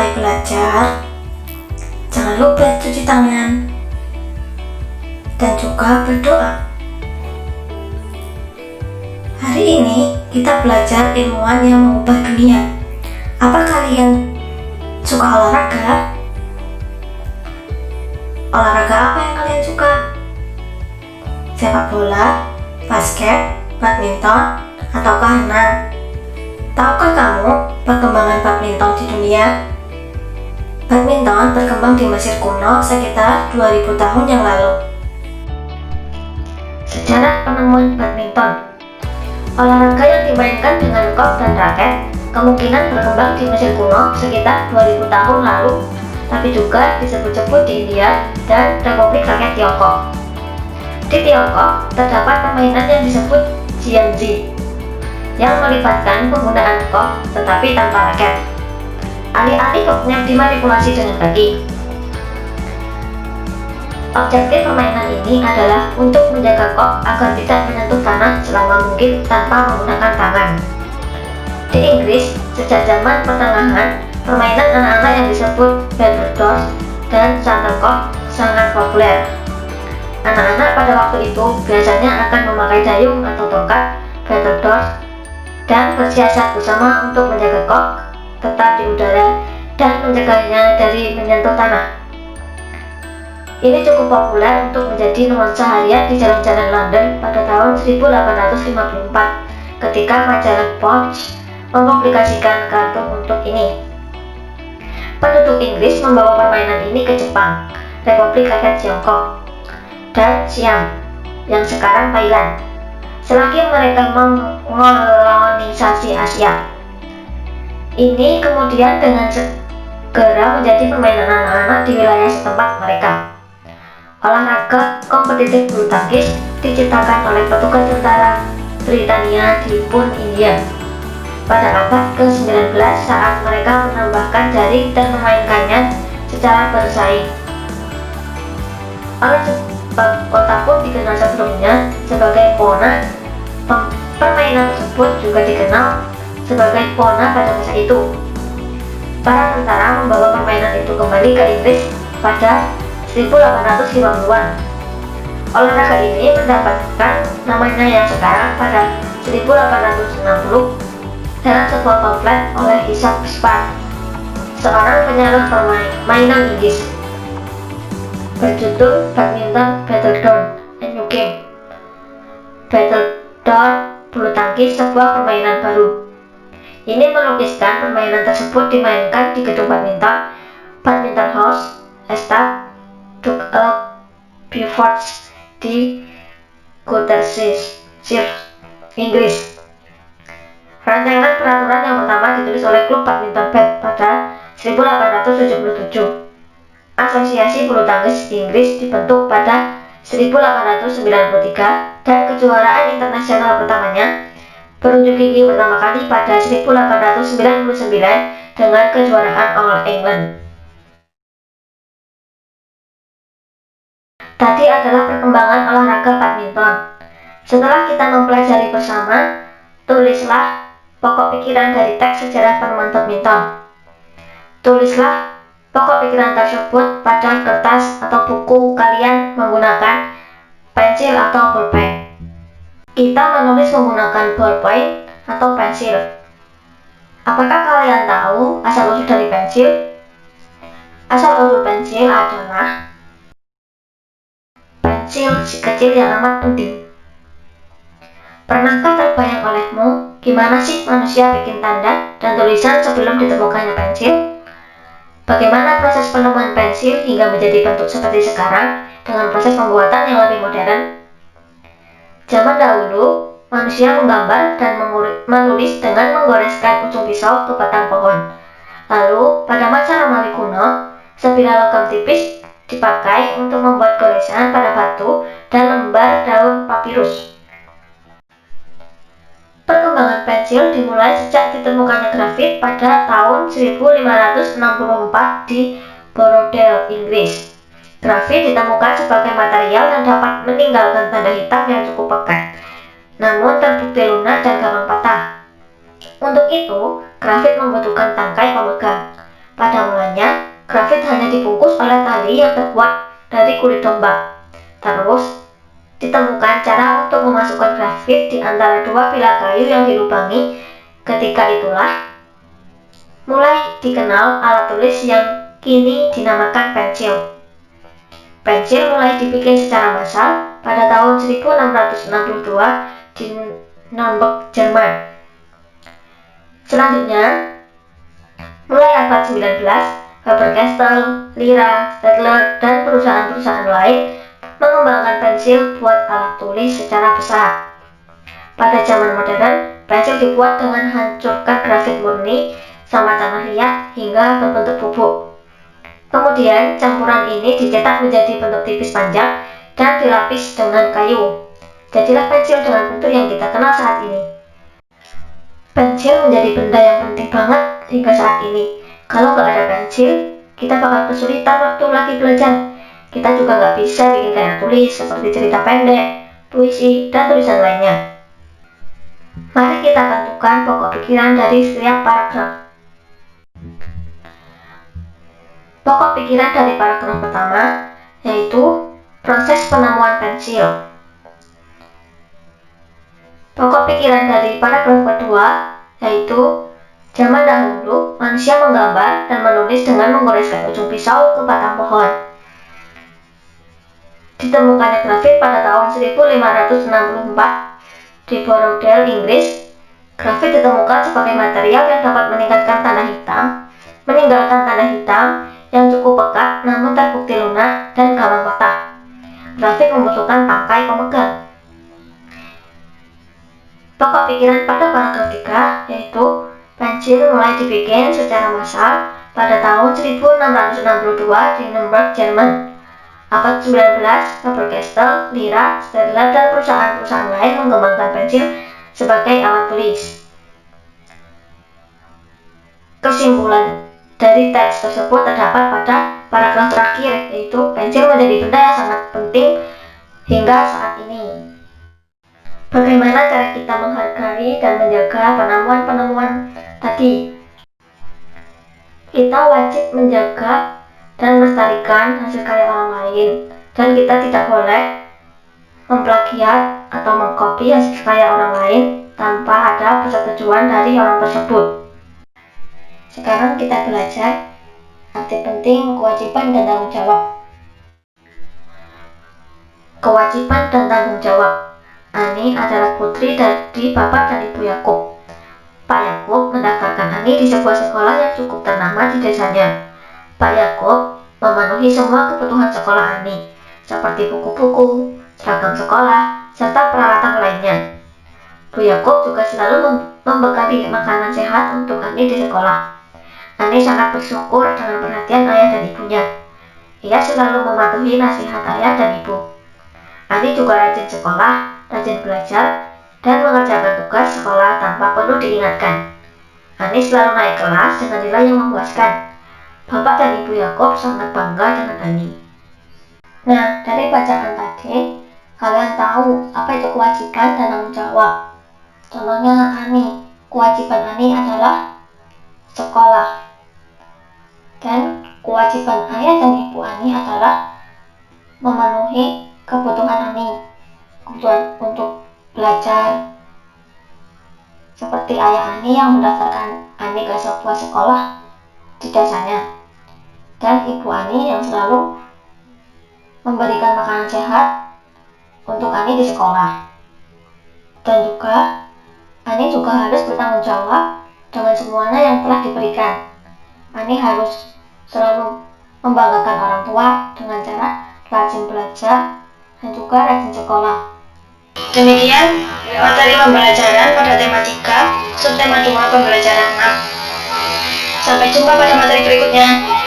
mulai belajar, jangan lupa cuci tangan dan juga berdoa. Hari ini kita belajar ilmuwan yang mengubah dunia. Apa kalian suka olahraga? Olahraga apa yang kalian suka? Sepak bola, basket, badminton, ataukah renang? Tahukah kamu perkembangan badminton di dunia? Badminton berkembang di Mesir kuno sekitar 2000 tahun yang lalu. Sejarah penemuan badminton. Olahraga yang dimainkan dengan kok dan raket kemungkinan berkembang di Mesir kuno sekitar 2000 tahun lalu, tapi juga disebut-sebut di India dan Republik Rakyat Tiongkok. Di Tiongkok terdapat permainan yang disebut jianzi, yang melibatkan penggunaan kok tetapi tanpa raket. Alih-alih koknya dimanipulasi dengan kaki. Objektif permainan ini adalah untuk menjaga kok agar tidak menyentuh tanah selama mungkin tanpa menggunakan tangan. Di Inggris, sejak zaman pertengahan, permainan anak-anak yang disebut battledore dan shuttlecock sangat populer. Anak-anak pada waktu itu biasanya akan memakai dayung atau tongkat battledore dan bersiasat bersama untuk menjaga kok tetap di udara dan mencegahnya dari menyentuh tanah. Ini cukup populer untuk menjadi nuansa harian di jalan-jalan London pada tahun 1854 ketika majalah Punch mempublikasikan kartun untuk ini. Penduduk Inggris membawa permainan ini ke Jepang, Republik Rakyat Tiongkok, dan Siam, yang sekarang Thailand, selagi mereka mengkolonisasi Asia. Ini kemudian dengan segera menjadi permainan anak-anak di wilayah setempat mereka. Olahraga kompetitif bulu tangkis diciptakan oleh petugas tentara Britania di Pun, India pada abad ke-19 saat mereka menambahkan jaring dan memainkannya secara bersaing. Oleh sebab kota pun dikenal sebelumnya sebagai Pona, permainan tersebut juga dikenal sebagai Pona pada masa itu. Para tentara membawa permainan itu kembali ke Inggris pada 1850-an. Olahraga ini mendapatkan namanya yang sekarang pada 1860 dalam sebuah pamflet oleh Isaac Spark, seorang penyalur permainan Inggris, berjudul Badminton Battledore A New Game. Battledore bulu tangkis sebuah permainan baru. Ini melukiskan permainan tersebut dimainkan di gedung Badminton House, Estate Beaufort di Gloucestershire, Inggris. Rancangan peraturan yang pertama ditulis oleh klub badminton Bath pada 1877. Asosiasi bulu tangkis Inggris dibentuk pada 1893 dan kejuaraan internasional pertamanya berunjuk gigi pertama kali pada 1899 dengan kejuaraan All England. Tadi adalah perkembangan olahraga badminton. Setelah kita mempelajari bersama, tulislah pokok pikiran dari teks sejarah penemuan badminton. Tulislah pokok pikiran tersebut pada kertas atau buku kalian menggunakan pensil atau pulpen. Kita menulis menggunakan ballpoint atau pensil. Apakah kalian tahu asal-usul dari pensil? Asal-usul pensil adalah pensil si kecil yang amat penting. Pernahkah terbayang olehmu gimana sih manusia bikin tanda dan tulisan sebelum ditemukannya pensil? Bagaimana proses penemuan pensil hingga menjadi bentuk seperti sekarang dengan proses pembuatan yang lebih modern? Zaman dahulu, manusia menggambar dan menulis dengan menggoreskan ujung pisau ke batang pohon. Lalu, pada masa Romawi kuno, sebilah logam tipis dipakai untuk membuat goresan pada batu dan lembar daun papirus. Perkembangan pensil dimulai sejak ditemukannya grafit pada tahun 1564 di Bordeaux, Inggris. Grafit ditemukan sebagai material yang dapat meninggalkan tanda hitam yang cukup pekat, namun terbukti lunak dan gampang patah. Untuk itu, grafit membutuhkan tangkai pemegang. Pada mulanya, grafit hanya dibungkus oleh tali yang terbuat dari kulit domba. Terus, ditemukan cara untuk memasukkan grafit di antara dua pilar kayu yang dilubangi. Ketika itulah mulai dikenal alat tulis yang kini dinamakan pensil. Pensil mulai dibikin secara massal pada tahun 1662 di Nuremberg, Jerman. Selanjutnya, mulai abad 19, Faber-Castell, Lyra, Staedtler, dan perusahaan-perusahaan lain mengembangkan pensil buat alat tulis secara besar. Pada zaman modern, pensil dibuat dengan hancurkan grafit murni sama tanah liat hingga berbentuk bubuk. Kemudian, campuran ini dicetak menjadi bentuk tipis panjang dan dilapis dengan kayu. Jadilah pensil dengan bentuk yang kita kenal saat ini. Pensil menjadi benda yang penting banget hingga saat ini. Kalau nggak ada pensil, kita bakal kesulitan waktu lagi belajar. Kita juga nggak bisa bikin karya tulis seperti cerita pendek, puisi, dan tulisan lainnya. Mari kita tentukan pokok pikiran dari setiap paragraf. Pokok pikiran dari paragraf pertama yaitu proses penemuan pensil. Pokok pikiran dari paragraf kedua yaitu zaman dahulu manusia menggambar dan menulis dengan menggoreskan ujung pisau ke batang pohon. Ditemukannya grafit pada tahun 1564 di Borrowdale, Inggris. Grafit ditemukan sebagai material yang dapat meninggalkan tanda hitam yang cukup pekat namun terbukti lunak dan gampang patah. Grafit membutuhkan tangkai pemegang. Pokok pikiran pada paragraf 3 yaitu pensil mulai dibikin secara massal pada tahun 1662 di Nuremberg, Jerman. Abad 19, Faber-Castell, Lyra, Staedtler, dan perusahaan-perusahaan lain mengembangkan pensil sebagai alat tulis. Kesimpulan dari teks tersebut terdapat pada paragraf terakhir, yaitu pensil menjadi benda yang sangat penting hingga saat ini. Bagaimana cara kita menghargai dan menjaga penemuan-penemuan tadi? Kita wajib menjaga dan melestarikan hasil karya orang lain, dan kita tidak boleh memplagiat atau mengcopy hasil karya orang lain tanpa ada persetujuan dari orang tersebut. Sekarang kita belajar arti penting kewajiban dan tanggung jawab. Kewajiban dan tanggung jawab. Ani adalah putri dari Bapak dan Ibu Yakub. Pak Yakub mendaftarkan Ani di sebuah sekolah yang cukup ternama di desanya. Pak Yakub memenuhi semua kebutuhan sekolah Ani, seperti buku-buku, seragam sekolah, serta peralatan lainnya. Bu Yakub juga selalu membekali makanan sehat untuk Ani di sekolah. Ani sangat bersyukur dengan perhatian ayah dan ibunya. Ia selalu mematuhi nasihat ayah dan ibu. Ani juga rajin sekolah, rajin belajar, dan mengerjakan tugas sekolah tanpa perlu diingatkan. Ani selalu naik kelas dengan nilai yang memuaskan. Bapak dan Ibu Yakub sangat bangga dengan Ani. Nah, dari bacaan tadi, kalian tahu apa itu kewajiban dan tanggung jawab. Contohnya Ani, kewajiban Ani adalah sekolah. Dan kewajiban ayah dan ibu Ani adalah memenuhi kebutuhan Ani, kebutuhan untuk belajar, seperti ayah Ani yang mendaftarkan Ani ke sebuah sekolah di desanya, dan ibu Ani yang selalu memberikan makanan sehat untuk Ani di sekolah. Dan juga Ani juga harus bertanggung jawab dengan semuanya yang telah diberikan. Ani harus selalu membanggakan orang tua dengan cara rajin belajar dan juga rajin sekolah. Demikian materi pembelajaran pada tema 3, subtema 2 pembelajaran 6. Sampai jumpa pada materi berikutnya.